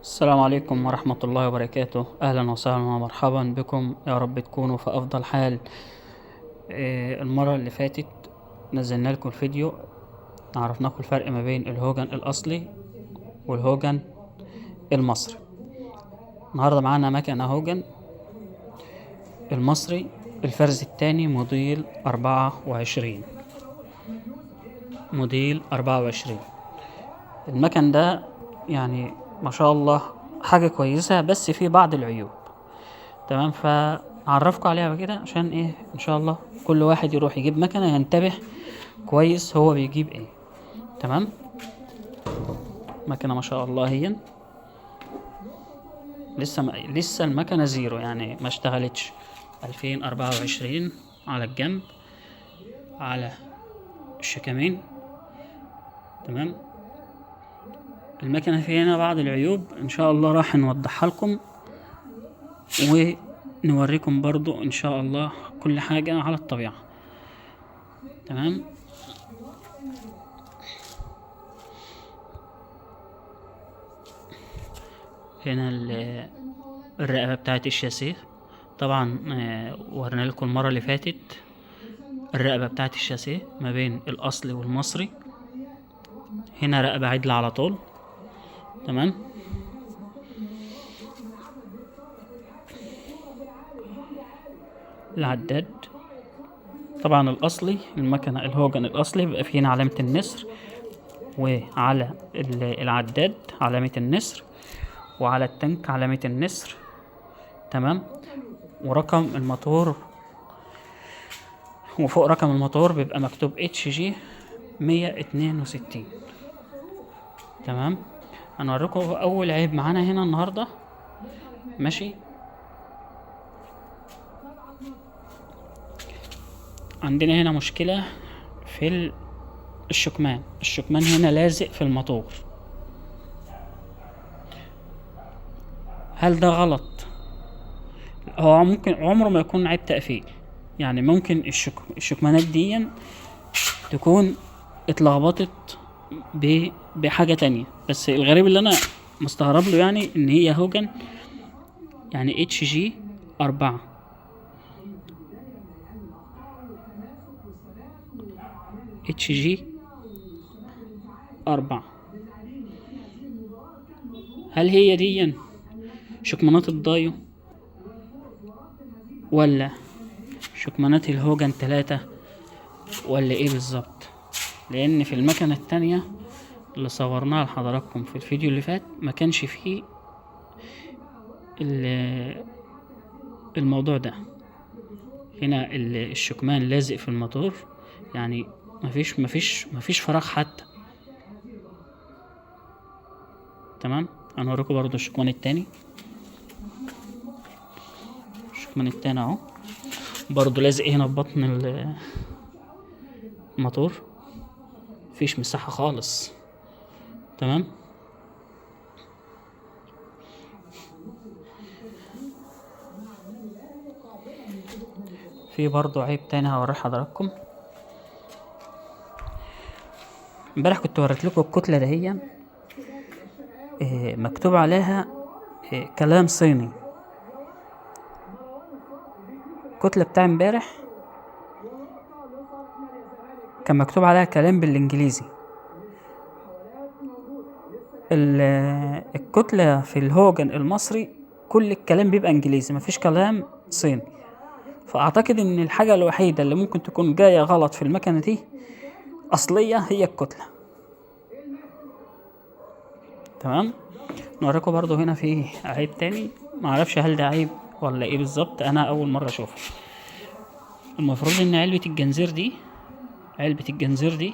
السلام عليكم ورحمة الله وبركاته. أهلا وسهلا ومرحبا بكم، يا رب تكونوا في أفضل حال. المرة اللي فاتت نزلنا لكم الفيديو، عرفناكم الفرق ما بين الهوجن الأصلي والهوجن المصري. النهاردة معانا مكنة هوجن المصري، الفرز التاني، موديل 24. المكن ده يعني ما شاء الله حاجة كويسة، بس فيه بعض العيوب. تمام، فهعرفكم عليها كده عشان ايه ان شاء الله كل واحد يروح يجيب مكنة ينتبه كويس هو بيجيب ايه. تمام، مكنة ما شاء الله هي لسه المكنة زيرو، يعني ما اشتغلتش. 2024 على الجنب، على الشكمين. تمام، المكنة فيها هنا بعض العيوب ان شاء الله راح نوضحها لكم، ونوريكم برضو ان شاء الله كل حاجة على الطبيعة. تمام، هنا الرقبة بتاعت الشاسيه. طبعا ورنا لكم المرة اللي فاتت الرقبة بتاعت الشاسيه ما بين الأصلي والمصري. هنا رقبة عدلة على طول. تمام، العداد طبعا الأصلي، المكنة الهوجن الأصلي بيبقى فيه هنا علامة النسر، وعلى العداد علامة النسر، وعلى التنك علامة النسر. تمام، ورقم الموتور، وفوق رقم الموتور بيبقى مكتوب HG 162. تمام، هنوريكم اول عيب معانا هنا النهارده. ماشي، عندنا هنا مشكلة في الشكمان هنا لازق في الموتور. هل ده غلط؟ هو ممكن عمره ما يكون عيب تقفيل، يعني ممكن الشكمانات دي تكون اتلخبطت بحاجة تانية، بس الغريب اللي انا مستغرب له يعني ان هي هوجن، يعني HG 4. HG 4، هل هي دي شكمانات الدايو ولا شكمانات الهوجن 3 ولا ايه بالظبط؟ لان في المكنة التانية اللي صورناها لحضراتكم في الفيديو اللي فات ما كانش فيه الموضوع ده. هنا الشكمان لازق في الموتور، يعني مفيش فراغ حتى. تمام، هنوريكم برضو الشكمان التاني. الشكمان التاني اهو برضو لازق هنا في بطن الموتور، مفيش مساحة خالص. تمام، في برضو عيب تاني هوريه حضراتكم. امبارح كنت وريت لكم الكتلة دهيا مكتوب عليها كلام صيني. الكتلة بتاع امبارح كان مكتوب عليها كلام بالانجليزي. الكتلة في الهوجن المصري كل الكلام بيبقى انجليزي، مفيش كلام صيني. فاعتقد ان الحاجة الوحيدة اللي ممكن تكون جاية غلط في المكنة دي اصلية هي الكتلة. تمام، نوريكم برضو هنا في عيب تاني، معرفش هل ده عيب ولا ايه بالظبط، انا اول مرة اشوفه. المفروض ان علبة الجنزير دي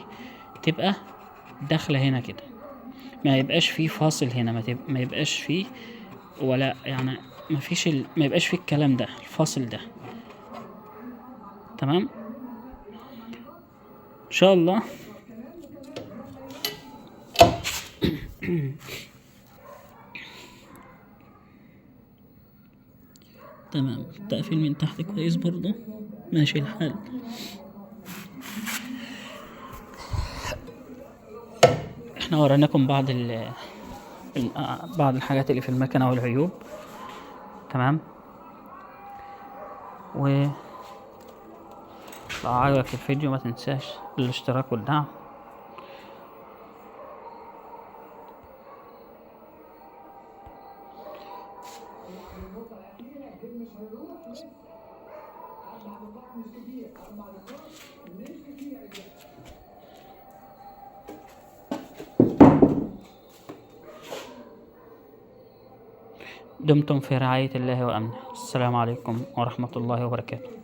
تبقى داخلة هنا كده، ما يبقاش فيه فاصل هنا، ما يبقاش فيه ولا يعني ما يبقاش فيه الكلام ده، الفاصل ده. تمام، ان شاء الله. تمام، التقفيل من تحت كويس برضو، ماشي الحال. احنا وريناكم بعض بعض الحاجات اللي في المكنة والعيوب. تمام. و لو عجبك الفيديو ما تنساش الاشتراك والدعم. دمتم في رعاية الله وأمنه. السلام عليكم ورحمة الله وبركاته.